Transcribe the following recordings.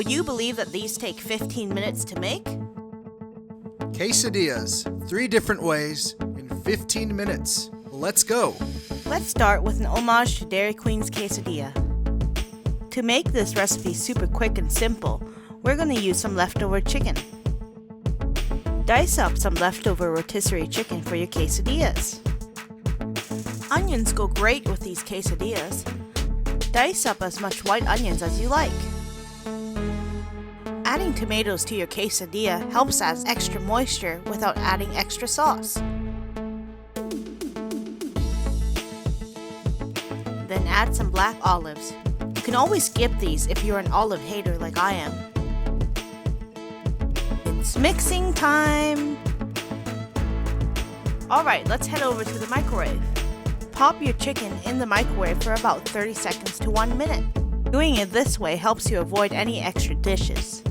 Would you believe that these take 15 minutes to make? Quesadillas, 3 different ways in 15 minutes. Let's go! Let's start with an homage to Dairy Queen's quesadilla. To make this recipe super quick and simple, we're going to use some leftover chicken. Dice up some leftover rotisserie chicken for your quesadillas. Onions go great with these quesadillas. Dice up as much white onions as you like. Adding tomatoes to your quesadilla helps add extra moisture without adding extra sauce. Then add some black olives. You can always skip these if you're an olive hater like I am. It's mixing time! Alright, let's head over to the microwave. Pop your chicken in the microwave for about 30 seconds to 1 minute. Doing it this way helps you avoid any extra dishes.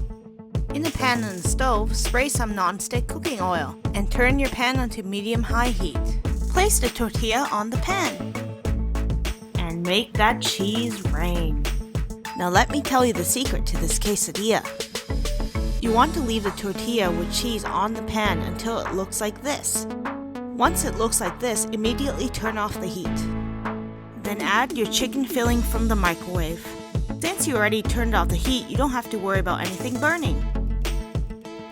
In the pan on the stove, spray some non-stick cooking oil and turn your pan onto medium-high heat. Place the tortilla on the pan and make that cheese rain. Now let me tell you the secret to this quesadilla. You want to leave the tortilla with cheese on the pan until it looks like this. Once it looks like this, immediately turn off the heat. Then add your chicken filling from the microwave. Since you already turned off the heat, you don't have to worry about anything burning.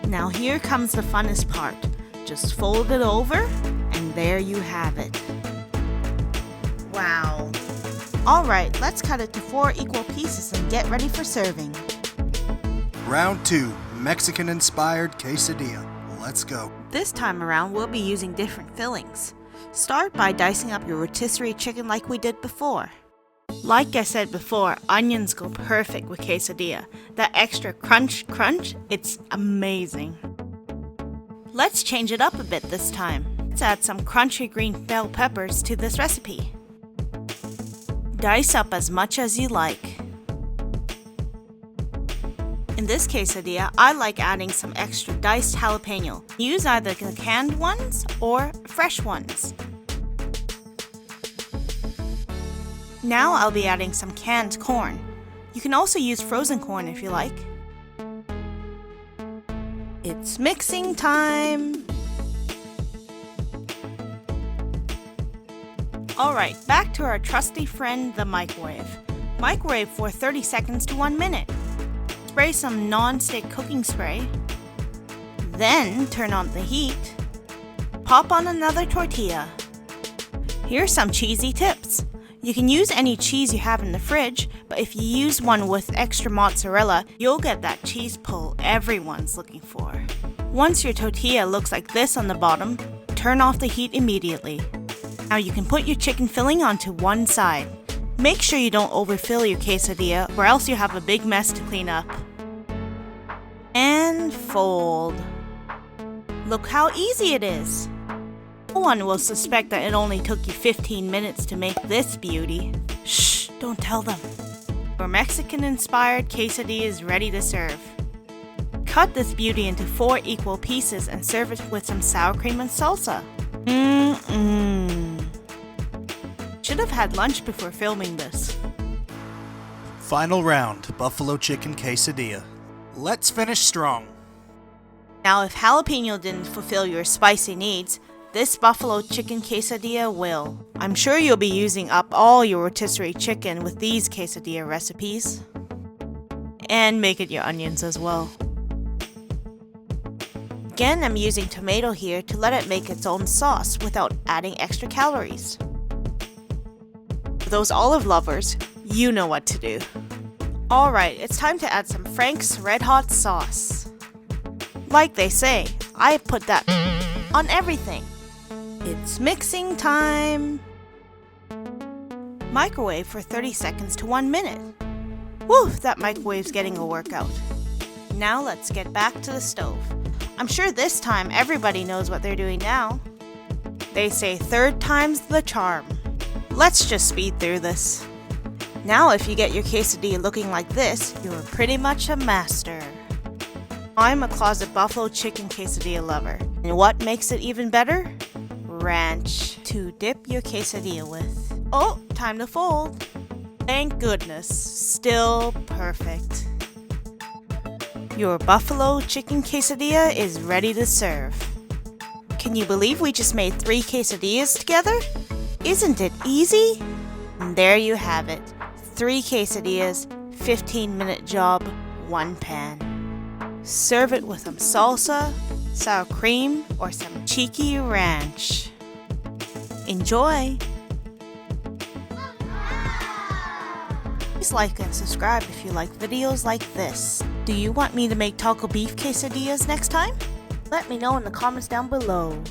Now here comes the funnest part. Just fold it over, and there you have it. Wow. Alright, let's cut it to 4 equal pieces and get ready for serving. Round 2, Mexican-inspired quesadilla. Let's go. This time around, we'll be using different fillings. Start by dicing up your rotisserie chicken like we did before. Like I said before, onions go perfect with quesadilla. That extra crunch, it's amazing. Let's change it up a bit this time. Let's add some crunchy green bell peppers to this recipe. Dice up as much as you like. In this quesadilla, I like adding some extra diced jalapeno. Use either the canned ones or fresh ones. Now I'll be adding some canned corn. You can also use frozen corn if you like. It's mixing time! Alright, back to our trusty friend, the microwave. Microwave for 30 seconds to 1 minute. Spray some non-stick cooking spray. Then turn on the heat. Pop on another tortilla. Here's some cheesy tips. You can use any cheese you have in the fridge, but if you use one with extra mozzarella, you'll get that cheese pull everyone's looking for. Once your tortilla looks like this on the bottom, turn off the heat immediately. Now you can put your chicken filling onto one side. Make sure you don't overfill your quesadilla or else you have a big mess to clean up. And fold. Look how easy it is! No one will suspect that it only took you 15 minutes to make this beauty. Shh, don't tell them. Your Mexican-inspired quesadilla is ready to serve. Cut this beauty into 4 equal pieces and serve it with some sour cream and salsa. Should have had lunch before filming this. Final round, buffalo chicken quesadilla. Let's finish strong. Now if jalapeno didn't fulfill your spicy needs, this buffalo chicken quesadilla will. I'm sure you'll be using up all your rotisserie chicken with these quesadilla recipes. And make it your onions as well. Again, I'm using tomato here to let it make its own sauce without adding extra calories. For those olive lovers, you know what to do. Alright, it's time to add some Frank's Red Hot sauce. Like they say, I put that on everything. It's mixing time! Microwave for 30 seconds to 1 minute. Woo, that microwave's getting a workout. Now let's get back to the stove. I'm sure this time everybody knows what they're doing now. They say 3rd time's the charm. Let's just speed through this. Now if you get your quesadilla looking like this, you're pretty much a master. I'm a closet buffalo chicken quesadilla lover. And what makes it even better? Ranch to dip your quesadilla with. Oh, time to fold. Thank goodness, still perfect. Your buffalo chicken quesadilla is ready to serve. Can you believe we just made 3 quesadillas together? Isn't it easy? And there you have it. 3 quesadillas, 15-minute job, 1 pan. Serve it with some salsa, sour cream, or some cheeky ranch. Enjoy! Please like and subscribe if you like videos like this. Do you want me to make taco beef quesadillas next time? Let me know in the comments down below.